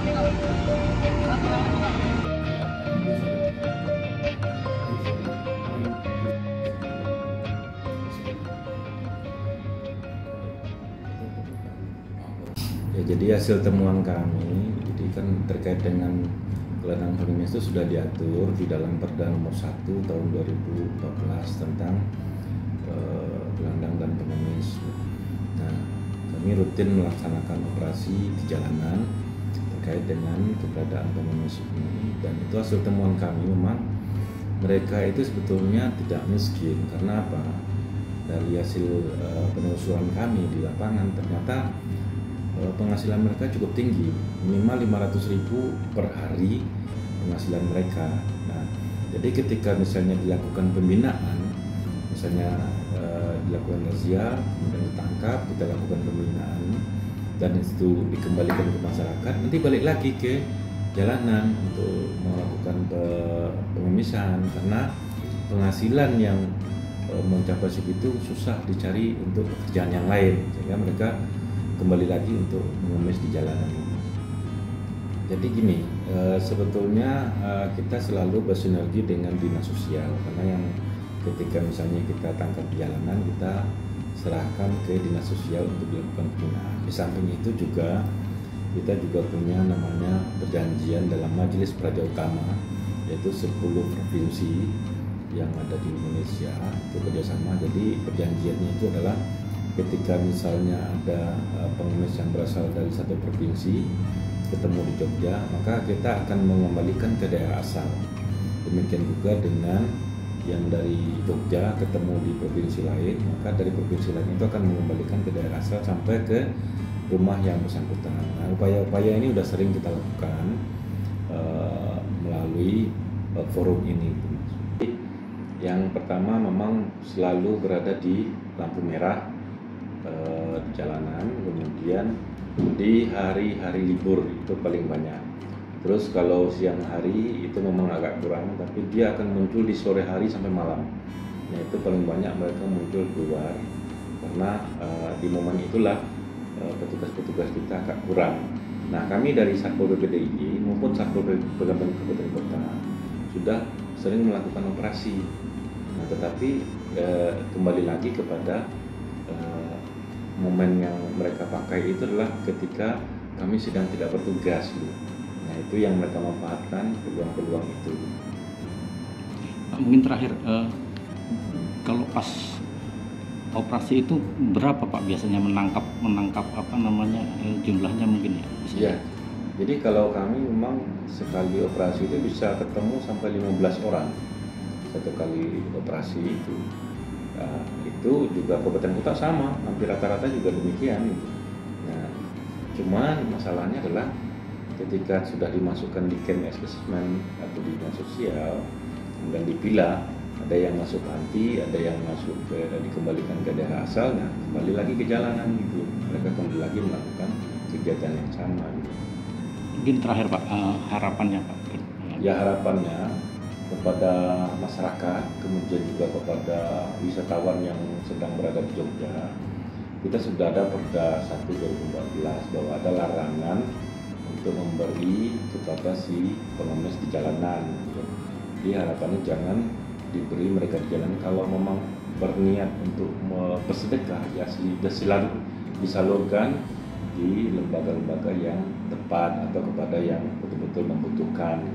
Ya, jadi hasil temuan kami, jadi kan terkait dengan gelandang pengemis itu sudah diatur di dalam Perda Nomor 1 Tahun 2014 tentang gelandang dan pengemis. Nah, kami rutin melaksanakan operasi di jalanan terkait dengan keberadaan pengemis ini, dan itu hasil temuan kami memang mereka itu sebetulnya tidak miskin. Karena apa? Dari hasil penelusuran kami di lapangan ternyata penghasilan mereka cukup tinggi, minimal 500.000 per hari penghasilan mereka. Nah, jadi ketika misalnya dilakukan pembinaan, misalnya dilakukan razia, kemudian ditangkap, kita lakukan pembinaan, dan itu dikembalikan ke masyarakat, nanti balik lagi ke jalanan untuk melakukan pengemisan, karena penghasilan yang mencapai segitu susah dicari untuk pekerjaan yang lain, sehingga mereka kembali lagi untuk mengemis di jalanan. Jadi gini, sebetulnya kita selalu bersinergi dengan dinas sosial, karena yang ketika misalnya kita tangkap di jalanan, kita serahkan ke dinas sosial untuk dilakukan pembinaan. Di samping itu juga kita juga punya namanya perjanjian dalam Majelis Praja Utama, yaitu 10 provinsi yang ada di Indonesia itu kerjasama. Jadi perjanjiannya itu adalah ketika misalnya ada pengemis yang berasal dari satu provinsi ketemu di Jogja, maka kita akan mengembalikan ke daerah asal. Demikian juga dengan yang dari Jogja ketemu di provinsi lain, maka dari provinsi lain itu akan mengembalikan ke daerah asal sampai ke rumah yang bersangkutan. Nah, upaya-upaya ini sudah sering kita lakukan melalui forum ini. Yang pertama memang selalu berada di lampu merah di jalanan, kemudian di hari-hari libur itu paling banyak. Terus kalau siang hari itu memang agak kurang, tapi dia akan muncul di sore hari sampai malam. Nah, itu paling banyak mereka muncul keluar, karena di momen itulah petugas-petugas kita agak kurang. Nah, kami dari Satpol PP DIY maupun Satpol PP Kabupaten Kota sudah sering melakukan operasi. Nah, tetapi kembali lagi kepada momen yang mereka pakai itu adalah ketika kami sedang tidak bertugas. Nah, itu yang mereka manfaatkan peluang-peluang itu. Mungkin terakhir, kalau pas operasi itu berapa Pak biasanya menangkap apa namanya jumlahnya mungkin ya? Iya. Jadi kalau kami memang sekali operasi itu bisa ketemu sampai 15 orang satu kali operasi itu. Nah, itu juga kabupaten kota sama, hampir rata-rata juga demikian. Nah, cuman masalahnya adalah ketika sudah dimasukkan di camp assessment atau di dinas sosial dan dipilah, ada yang masuk anti, ada yang masuk dikembalikan ke daerah asal, nah kembali lagi ke jalanan gitu. Mereka kembali lagi melakukan kegiatan yang sama. Gitu. Mungkin terakhir Pak, harapannya Pak? Ya, harapannya kepada masyarakat, kemudian juga kepada wisatawan yang sedang berada di Jogja, kita sudah ada Perda 1 2014 bahwa ada larangan untuk memberi kepada si pengemis di jalanan. Jadi harapannya jangan diberi mereka di jalanan. Kalau memang berniat untuk bersedekah, ya disalurkan di lembaga-lembaga yang tepat atau kepada yang betul-betul membutuhkan.